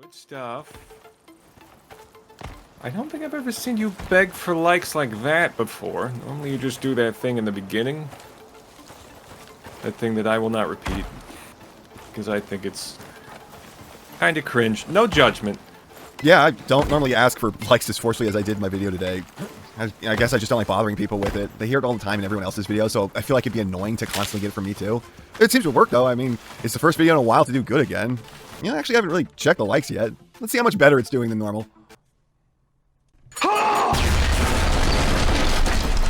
Good stuff. I don't think I've ever seen you beg for likes like that before. Normally you just do that thing in the beginning. That thing that I will not repeat. Because I think it's kind of cringe. No judgment. Yeah, I don't normally ask for likes as forcefully as I did in my video today. I guess I just don't like bothering people with it. They hear it all the time in everyone else's video, so I feel like it'd be annoying to constantly get it from me too. It seems to work though. I mean, it's the first video in a while to do good again. You know, I actually haven't really checked the likes yet. Let's see how much better it's doing than normal.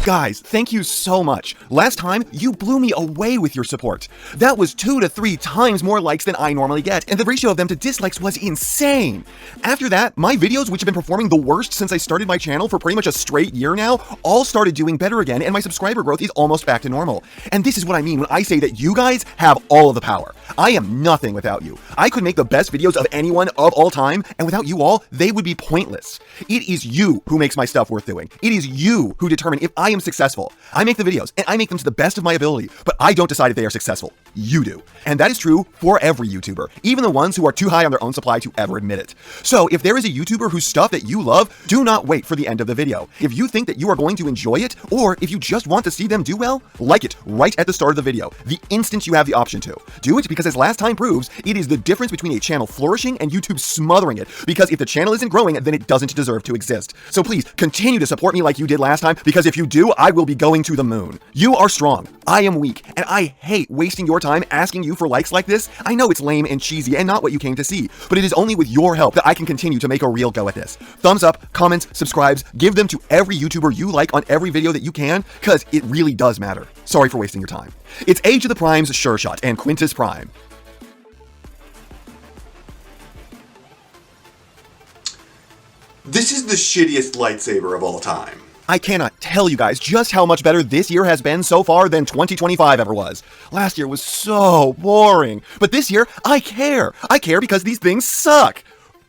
Guys, thank you so much. Last time, you blew me away with your support. That was 2 to 3 times more likes than I normally get, and the ratio of them to dislikes was insane. After that, my videos, which have been performing the worst since I started my channel for pretty much a straight year now, all started doing better again, and my subscriber growth is almost back to normal. And this is what I mean when I say that you guys have all of the power. I am nothing without you. I could make the best videos of anyone of all time, and without you all, they would be pointless. It is you who makes my stuff worth doing. It is you who determine if I am successful. I make the videos and I make them to the best of my ability, but I don't decide if they are successful. You do. And that is true for every YouTuber, even the ones who are too high on their own supply to ever admit it. So if there is a YouTuber whose stuff that you love, do not wait for the end of the video. If you think that you are going to enjoy it, or if you just want to see them do well, like it right at the start of the video, the instant you have the option to. Do it because, as last time proves, it is the difference between a channel flourishing and YouTube smothering it, because if the channel isn't growing, then it doesn't deserve to exist. So please, continue to support me like you did last time, because if you do, I will be going to the moon. You are strong. I am weak, and I hate wasting your time asking you for likes like this. I know it's lame and cheesy and not what you came to see, but it is only with your help that I can continue to make a real go at this. Thumbs up, comments, subscribes, give them to every YouTuber you like on every video that you can, because it really does matter. Sorry for wasting your time. It's Age of the Prime's Shershot and Quintus Prime. This is the shittiest lightsaber of all time. I cannot tell you guys just how much better this year has been so far than 2025 ever was. Last year was so boring, but this year, I care. I care because these things suck.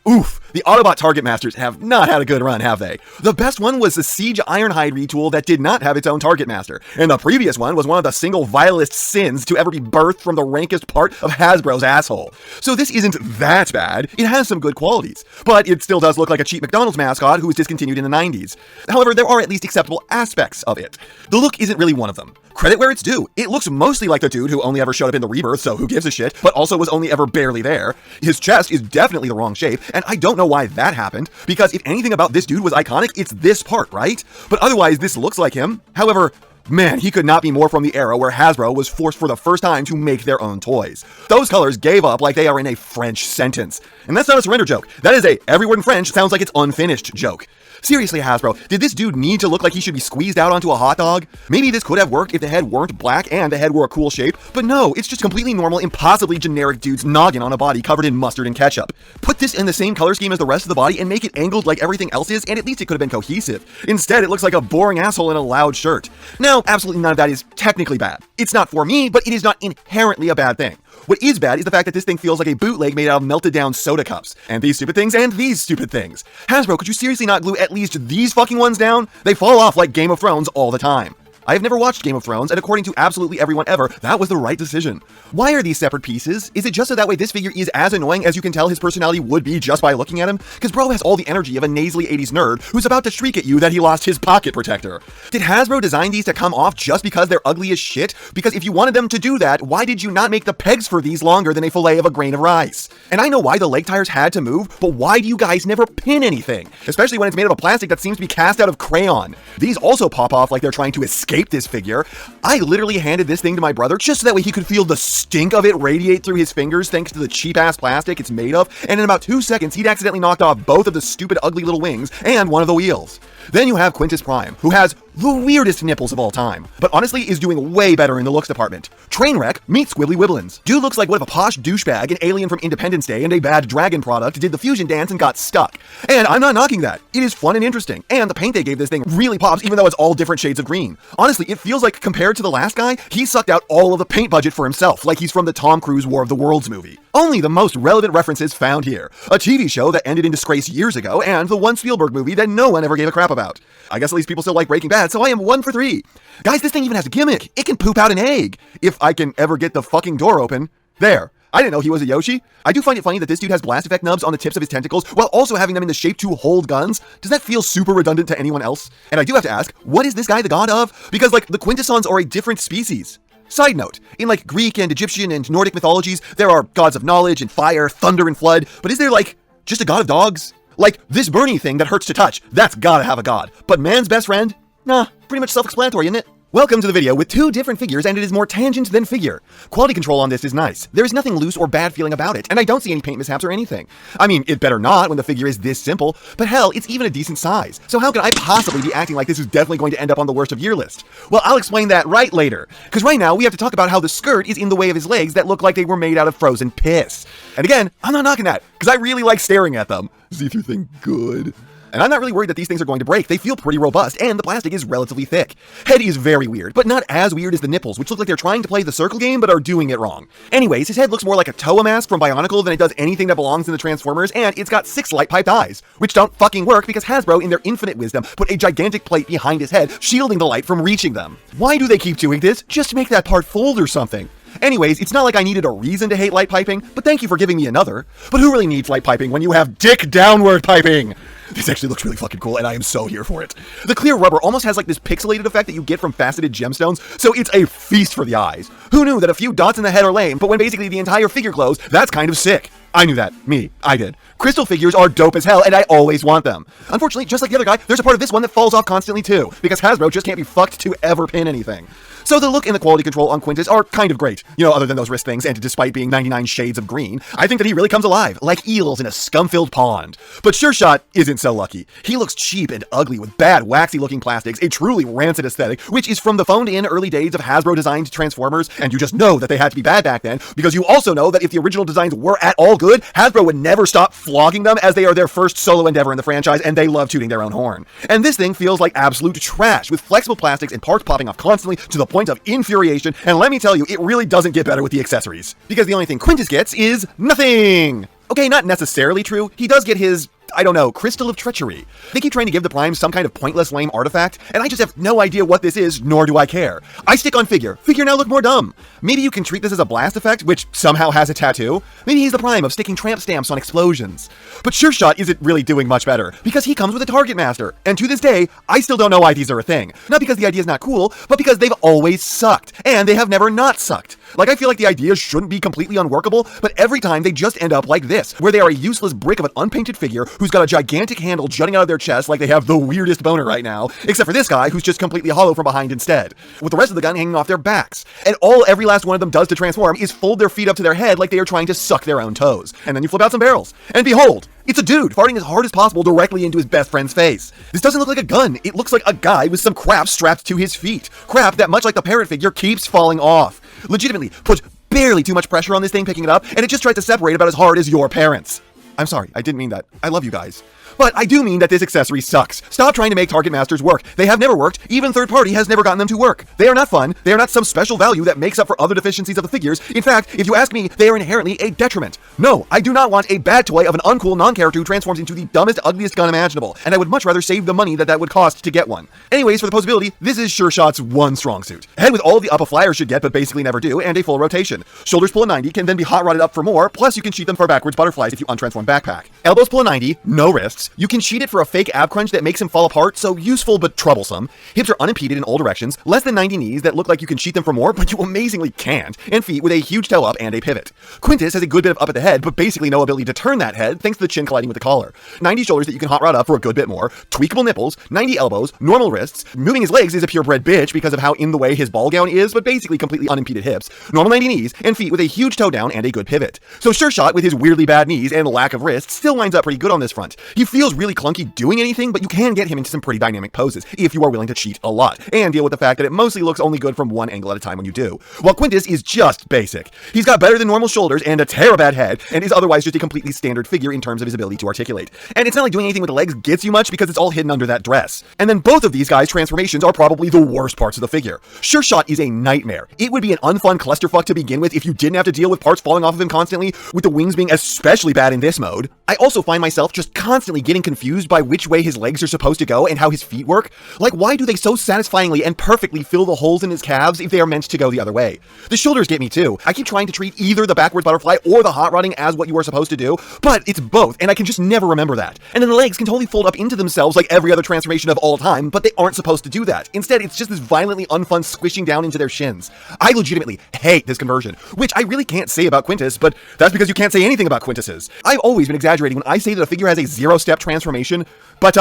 Oof, the Autobot Target Masters have not had a good run, have they? The best one was the Siege Ironhide retool that did not have its own Target Master, and the previous one was one of the single vilest sins to ever be birthed from the rankest part of Hasbro's asshole. So this isn't that bad, it has some good qualities, but it still does look like a cheap McDonald's mascot who was discontinued in the 90s. However, there are at least acceptable aspects of it. The look isn't really one of them. Credit where it's due. It looks mostly like the dude who only ever showed up in the Rebirth, so who gives a shit, but also was only ever barely there. His chest is definitely the wrong shape, and I don't know why that happened, because if anything about this dude was iconic, it's this part, right? But otherwise, this looks like him. However, man, he could not be more from the era where Hasbro was forced for the first time to make their own toys. Those colors gave up like they are in a French sentence. And that's not a surrender joke. That is a every word in French sounds like it's unfinished joke. Seriously, Hasbro, did this dude need to look like he should be squeezed out onto a hot dog? Maybe this could have worked if the head weren't black and the head were a cool shape, but no, it's just completely normal, impossibly generic dude's noggin on a body covered in mustard and ketchup. Put this in the same color scheme as the rest of the body and make it angled like everything else is, and at least it could have been cohesive. Instead, it looks like a boring asshole in a loud shirt. Now, absolutely none of that is technically bad. It's not for me, but it is not inherently a bad thing. What is bad is the fact that this thing feels like a bootleg made out of melted down soda cups. And these stupid things, and these stupid things. Hasbro, could you seriously not glue at least these fucking ones down? They fall off like Game of Thrones all the time. I have never watched Game of Thrones, and according to absolutely everyone ever, that was the right decision. Why are these separate pieces? Is it just so that way this figure is as annoying as you can tell his personality would be just by looking at him? Because bro has all the energy of a nasally 80s nerd who's about to shriek at you that he lost his pocket protector. Did Hasbro design these to come off just because they're ugly as shit? Because if you wanted them to do that, why did you not make the pegs for these longer than a fillet of a grain of rice? And I know why the leg tires had to move, but why do you guys never pin anything? Especially when it's made of a plastic that seems to be cast out of crayon. These also pop off like they're trying to escape this figure. I literally handed this thing to my brother just so that way he could feel the stink of it radiate through his fingers thanks to the cheap-ass plastic it's made of, and in about 2 seconds he'd accidentally knocked off both of the stupid ugly little wings and one of the wheels. Then you have Quintus Prime, who has the weirdest nipples of all time, but honestly is doing way better in the looks department. Trainwreck meets Squibbly Wibblins. Dude looks like what if a posh douchebag, an alien from Independence Day, and a bad dragon product did the fusion dance and got stuck. And I'm not knocking that. It is fun and interesting, and the paint they gave this thing really pops even though it's all different shades of green. Honestly, it feels like compared to the last guy, he sucked out all of the paint budget for himself, like he's from the Tom Cruise War of the Worlds movie. Only the most relevant references found here. A TV show that ended in disgrace years ago, and the one Spielberg movie that no one ever gave a crap about. I guess at least people still like Breaking Bad, so I am 1 for 3. Guys, this thing even has a gimmick. It can poop out an egg. If I can ever get the fucking door open. There. I didn't know he was a Yoshi. I do find it funny that this dude has blast effect nubs on the tips of his tentacles while also having them in the shape to hold guns. Does that feel super redundant to anyone else? And I do have to ask, what is this guy the god of? Because, like, the Quintisons are a different species. Side note, in like Greek and Egyptian and Nordic mythologies, there are gods of knowledge and fire, thunder and flood, but is there like just a god of dogs? Like this Bernie thing that hurts to touch, that's gotta have a god. But man's best friend? Nah, pretty much self-explanatory, isn't it? Welcome to the video with 2 different figures, and it is more tangent than figure. Quality control on this is nice. There is nothing loose or bad feeling about it, and I don't see any paint mishaps or anything. I mean, it better not when the figure is this simple, but hell, it's even a decent size. So how could I possibly be acting like this is definitely going to end up on the worst of year list? Well, I'll explain that right later, because right now we have to talk about how the skirt is in the way of his legs that look like they were made out of frozen piss. And again, I'm not knocking that, because I really like staring at them. See-through thing good. And I'm not really worried that these things are going to break. They feel pretty robust, and the plastic is relatively thick. Head is very weird, but not as weird as the nipples, which look like they're trying to play the circle game, but are doing it wrong. Anyways, his head looks more like a Toa mask from Bionicle than it does anything that belongs in the Transformers, and it's got 6 light-piped eyes, which don't fucking work because Hasbro, in their infinite wisdom, put a gigantic plate behind his head, shielding the light from reaching them. Why do they keep doing this? Just make that part fold or something. Anyways, it's not like I needed a reason to hate light piping, but thank you for giving me another. But who really needs light piping when you have dick downward piping? This actually looks really fucking cool, and I am so here for it. The clear rubber almost has like this pixelated effect that you get from faceted gemstones, so it's a feast for the eyes. Who knew that a few dots in the head are lame, but when basically the entire figure glows, that's kind of sick. I knew that. I did. Crystal figures are dope as hell, and I always want them. Unfortunately, just like the other guy, there's a part of this one that falls off constantly too, because Hasbro just can't be fucked to ever pin anything. So the look and the quality control on Quintus are kind of great, you know, other than those wrist things, and despite being 99 shades of green, I think that he really comes alive, like eels in a scum-filled pond. But Shershot isn't so lucky. He looks cheap and ugly with bad, waxy-looking plastics, a truly rancid aesthetic, which is from the phoned-in early days of Hasbro-designed Transformers, and you just know that they had to be bad back then, because you also know that if the original designs were at all good, Hasbro would never stop flogging them as they are their first solo endeavor in the franchise, and they love tooting their own horn. And this thing feels like absolute trash, with flexible plastics and parts popping off constantly to the point of infuriation. And let me tell you, it really doesn't get better with the accessories. Because the only thing Quintus gets is nothing! Okay, not necessarily true. He does get his, I don't know, Crystal of Treachery. They keep trying to give the Prime some kind of pointless, lame artifact, and I just have no idea what this is, nor do I care. I stick on figure. Figure now look more dumb. Maybe you can treat this as a blast effect, which somehow has a tattoo. Maybe he's the Prime of sticking tramp stamps on explosions. But Shershot isn't really doing much better, because he comes with a Target Master, and to this day, I still don't know why these are a thing. Not because the idea is not cool, but because they've always sucked, and they have never not sucked. Like, I feel like the idea shouldn't be completely unworkable, but every time they just end up like this, where they are a useless brick of an unpainted figure who's got a gigantic handle jutting out of their chest like they have the weirdest boner right now, except for this guy who's just completely hollow from behind instead, with the rest of the gun hanging off their backs. And all every last one of them does to transform is fold their feet up to their head like they are trying to suck their own toes. And then you flip out some barrels. And behold, it's a dude farting as hard as possible directly into his best friend's face. This doesn't look like a gun. It looks like a guy with some crap strapped to his feet. Crap that, much like the parrot figure, keeps falling off. Legitimately puts barely too much pressure on this thing picking it up, and it just tries to separate about as hard as your parents. I'm sorry, I didn't mean that. I love you guys. But I do mean that this accessory sucks. Stop trying to make Target Masters work. They have never worked. Even third party has never gotten them to work. They are not fun. They are not some special value that makes up for other deficiencies of the figures. In fact, if you ask me, they are inherently a detriment. No, I do not want a bad toy of an uncool non-character who transforms into the dumbest, ugliest gun imaginable, and I would much rather save the money that would cost to get one. Anyways, for the posability, this is Shershot's one strong suit. Head with all of the up a flyer should get, but basically never do, and a full rotation. Shoulders pull a 90, can then be hot rodded up for more, plus you can cheat them for backwards butterflies if you untransform backpack. Elbows pull a 90, no wrists. You can cheat it for a fake ab crunch that makes him fall apart, so useful but troublesome. Hips are unimpeded in all directions, less than 90 knees that look like you can cheat them for more, but you amazingly can't, and feet with a huge toe up and a pivot. Quintus has a good bit of up at the head, but basically no ability to turn that head thanks to the chin colliding with the collar. 90 shoulders that you can hot rod up for a good bit more, tweakable nipples, 90 elbows, normal wrists. Moving his legs is a purebred bitch because of how in the way his ball gown is, but basically completely unimpeded hips, normal 90 knees, and feet with a huge toe down and a good pivot. So Shershot, with his weirdly bad knees and lack of wrists, still lines up pretty good on this front. He feels really clunky doing anything, but you can get him into some pretty dynamic poses if you are willing to cheat a lot, and deal with the fact that it mostly looks only good from one angle at a time when you do. While Quintis is just basic. He's got better than normal shoulders and a terribad head, and is otherwise just a completely standard figure in terms of his ability to articulate. And it's not like doing anything with the legs gets you much because it's all hidden under that dress. And then both of these guys' transformations are probably the worst parts of the figure. Shershot is a nightmare. It would be an unfun clusterfuck to begin with if you didn't have to deal with parts falling off of him constantly, with the wings being especially bad in this mode. I also find myself just constantly getting confused by which way his legs are supposed to go and how his feet work? Like, why do they so satisfyingly and perfectly fill the holes in his calves if they are meant to go the other way? The shoulders get me too. I keep trying to treat either the backwards butterfly or the hot rodding as what you are supposed to do, but it's both, and I can just never remember that. And then the legs can totally fold up into themselves like every other transformation of all time, but they aren't supposed to do that. Instead, it's just this violently unfun squishing down into their shins. I legitimately hate this conversion, which I really can't say about Quintus, but that's because you can't say anything about Quintuses. I've always been exaggerating when I say that a figure has a zero-step transformation, but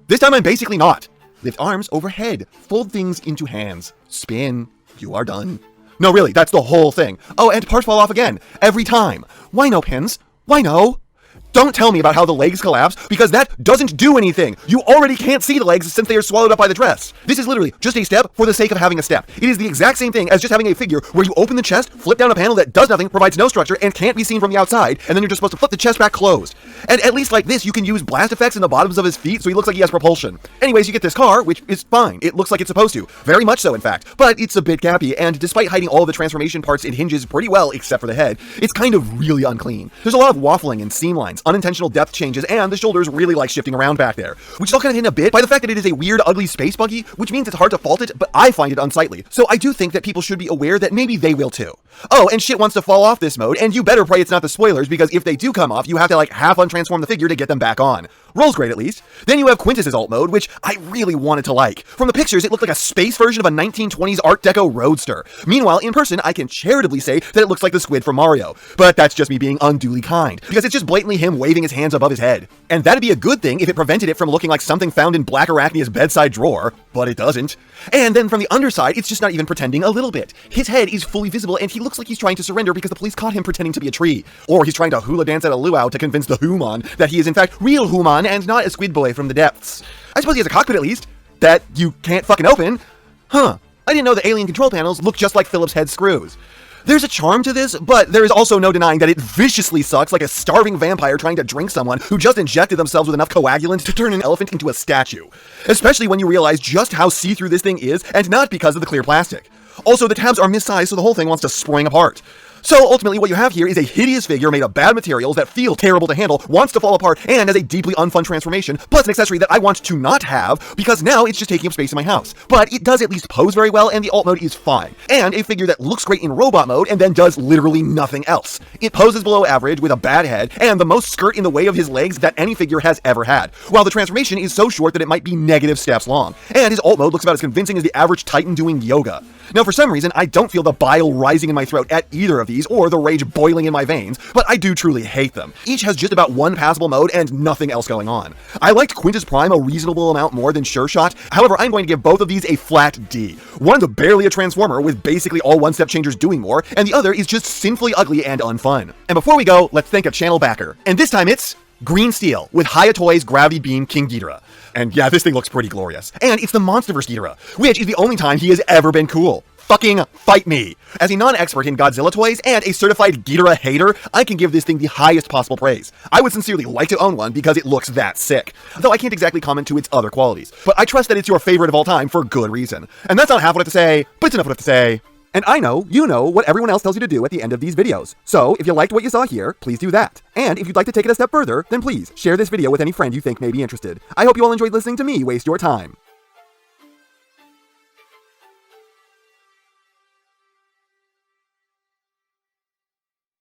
this time I'm basically not. Lift arms overhead, fold things into hands, spin, you are done. No, really, that's the whole thing. Oh, and parts fall off again, every time. Why no, pins? Why no? Don't tell me about how the legs collapse, because that doesn't do anything. You already can't see the legs since they are swallowed up by the dress. This is literally just a step for the sake of having a step. It is the exact same thing as just having a figure where you open the chest, flip down a panel that does nothing, provides no structure, and can't be seen from the outside, and then you're just supposed to flip the chest back closed. And at least like this, you can use blast effects in the bottoms of his feet so he looks like he has propulsion. Anyways, you get this car, which is fine. It looks like it's supposed to. Very much so, in fact. But it's a bit gappy, and despite hiding all the transformation parts, it hinges pretty well, except for the head. It's kind of really unclean. There's a lot of waffling and seam lines, unintentional depth changes, and the shoulders really like shifting around back there, which is all kind of hidden a bit by the fact that it is a weird, ugly space buggy, which means it's hard to fault it, but I find it unsightly. So I do think that people should be aware that maybe they will too. Oh, and shit wants to fall off this mode, and you better pray it's not the spoilers, because if they do come off, you have to like half untransform the figure to get them back on. Rolls great at least. Then you have Quintus's alt mode, which I really wanted to like. From the pictures, it looked like a space version of a 1920s Art Deco Roadster. Meanwhile, in person, I can charitably say that it looks like the squid from Mario. But that's just me being unduly kind, because it's just blatantly him waving his hands above his head. And that'd be a good thing if it prevented it from looking like something found in Black Arachnia's bedside drawer, but it doesn't. And then from the underside, it's just not even pretending a little bit. His head is fully visible, and he looks like he's trying to surrender because the police caught him pretending to be a tree. Or he's trying to hula dance at a luau to convince the human that he is in fact real human and not a squid boy from the depths. I suppose he has a cockpit at least, that you can't fucking open. Huh, I didn't know the alien control panels look just like Phillips head screws. There's a charm to this, but there is also no denying that it viciously sucks like a starving vampire trying to drink someone who just injected themselves with enough coagulant to turn an elephant into a statue. Especially when you realize just how see-through this thing is, and not because of the clear plastic. Also, the tabs are missized, so the whole thing wants to spring apart. So ultimately what you have here is a hideous figure made of bad materials that feel terrible to handle, wants to fall apart, and has a deeply unfun transformation, plus an accessory that I want to not have, because now it's just taking up space in my house. But it does at least pose very well, and the alt mode is fine. And a figure that looks great in robot mode, and then does literally nothing else. It poses below average with a bad head, and the most skirt in the way of his legs that any figure has ever had, while the transformation is so short that it might be negative steps long. And his alt mode looks about as convincing as the average Titan doing yoga. Now for some reason, I don't feel the bile rising in my throat at either of these, or the rage boiling in my veins, but I do truly hate them. Each has just about one passable mode and nothing else going on. I liked Quintus Prime a reasonable amount more than Shershot, however I'm going to give both of these a flat D. One is barely a transformer with basically all one-step changers doing more, and the other is just sinfully ugly and unfun. And before we go, let's thank a channel backer. And this time it's Green Steel with Hayatoy's Gravity Beam King Ghidorah. And yeah, this thing looks pretty glorious. And it's the Monsterverse Ghidorah, which is the only time he has ever been cool. Fucking fight me! As a non-expert in Godzilla toys and a certified Ghidorah hater, I can give this thing the highest possible praise. I would sincerely like to own one because it looks that sick. Though I can't exactly comment to its other qualities. But I trust that it's your favorite of all time for good reason. And that's not half what I have to say, but it's enough what I have to say. And I know, you know, what everyone else tells you to do at the end of these videos. So, if you liked what you saw here, please do that. And if you'd like to take it a step further, then please share this video with any friend you think may be interested. I hope you all enjoyed listening to me waste your time.